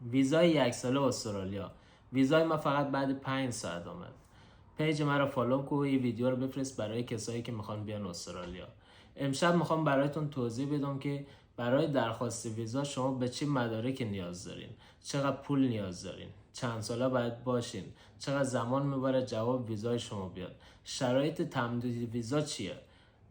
ویزای 1 ساله استرالیا. ویزای ما فقط بعد 5 ساعت آمد. پیج من رو فالو کن و این ویدیو رو بفرست برای کسایی که میخوان بیان استرالیا. امشب میخوام برایتون توضیح بدم که برای درخواست ویزا شما به چه مدارکی نیاز دارین، چقدر پول نیاز دارین، چند ساله باید باشین، چقدر زمان میبره جواب ویزای شما بیاد، شرایط تمدید ویزا چیه.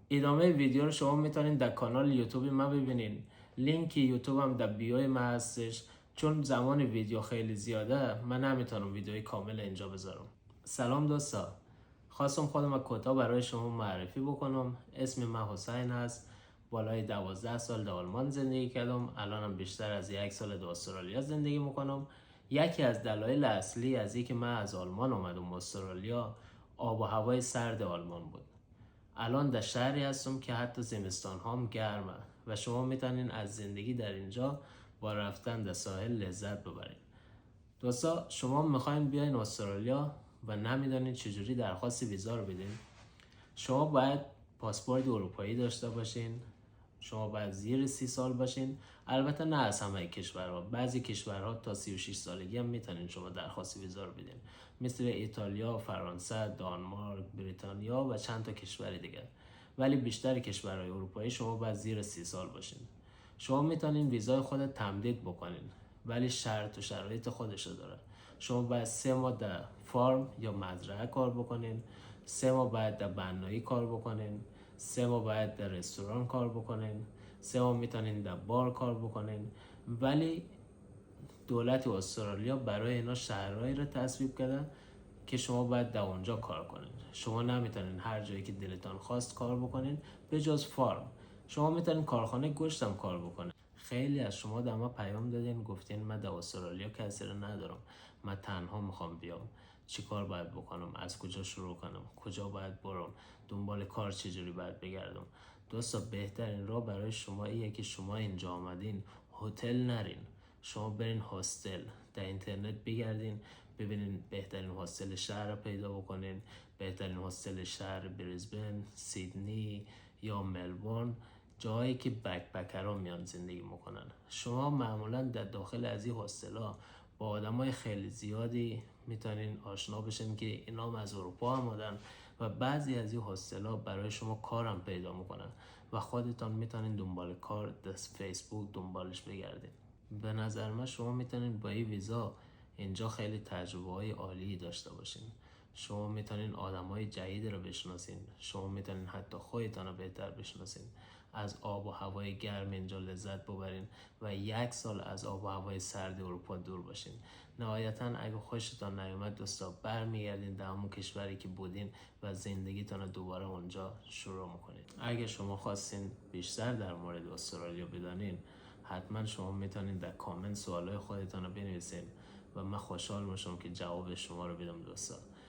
ادامه ویدیو رو شما میتونین در کانال یوتیوب ما ببینین. لینک یوتیوب هم در بیوی ما هستش. چون زمان ویدیو خیلی زیاده من نمیتونم ویدیوی کامل اینجا بذارم. سلام دوستا، خواستم خودم کوتاه برای شما معرفی بکنم. اسم من حسین هست. بالای 12 سال در آلمان زندگی کردم. الانم بیشتر از 1 سال در استرالیا زندگی میکنم. یکی از دلایل اصلی از اینکه من از آلمان اومدم استرالیا آب و هوای سرد آلمان بود. الان در شهری هستم که حتی زمستان هم گرمه و شما میتونین از زندگی در اینجا با رفتن در ساحل لذت ببرین. دوستا، شما میخواین بیاین استرالیا و نمیدونین چجوری درخواست ویزا رو بدین. شما باید پاسپورت اروپایی داشته باشین. شما باید زیر 30 سال باشین. البته نه از همه کشورها، بعضی کشورها تا 36 سالگی هم میتونین شما درخواست ویزا رو بدین، مثل ایتالیا، فرانسه، دانمارک، بریتانیا و چند تا کشور دیگه. ولی بیشتر کشورهای اروپایی شما باید زیر 30 سال باشین. شما میتونین ویزای خود تمدید بکنین، ولی شرط و شرایط خودش داره. شما باید 3 ماه در فارم یا مزرعه کار بکنین، 3 ماه باید در بنایی کار بکنین، 3 ماه باید در رستوران کار بکنین، 3 ماه میتونین در بار کار بکنین. ولی دولت استرالیا برای اینا شرایطی رو تصویب کرده که شما باید در اونجا کار کنین. شما نمیتونین هر جایی که دلتان خواست کار بکنین به جز فارم. شما میتونین کارخانه گوشت هم کار بکنین. خیلی از شما در ما پیام دادین، گفتین من در استرالیا کسی رو ندارم، من تنها میخوام بیام، چی کار باید بکنم، از کجا شروع کنم، کجا باید برم، دنبال کار چجوری باید بگردم. دوستا، بهترین راه برای شما ایه که شما اینجا آمدین هتل نرین. شما برین هاستل، در اینترنت بگردین، ببینین بهترین هاستل شهر رو پیدا بکنین. بهترین هاستل شهر بریزبن، سیدنی یا ملبورن، جایی که بکپکرها میان زندگی میکنن. شما معمولا در داخل از این هاستلا با آدمای خیلی زیادی میتونین آشنا بشین که اینا از اروپا آمدن و بعضی از این هاستلا برای شما کارم پیدا میکنن و خودتان میتونین دنبال کار در فیسبوک دنبالش بگردین. به نظر من شما میتونین با این ویزا اینجا خیلی تجربه های عالی داشته باشین. شما میتونین آدم های جدید رو بشناسین. شما میتونین حتی خودتان رو بهتر بشناسین. از آب و هوای گرم اینجا لذت ببرین و 1 سال از آب و هوای سرد اروپا دور باشین. نهایتا اگه خوشتان نیومد دوستا، برمیگردین در همون کشوری که بودین و زندگیتان رو دوباره اونجا شروع میکنین. اگه شما خواستین بیشتر در مورد استرالیا بدانین، حتما شما میتونین در کامنت سوالای خودتان رو بنویسین و من خوشحال میشم که جواب شما رو بدم دوستا.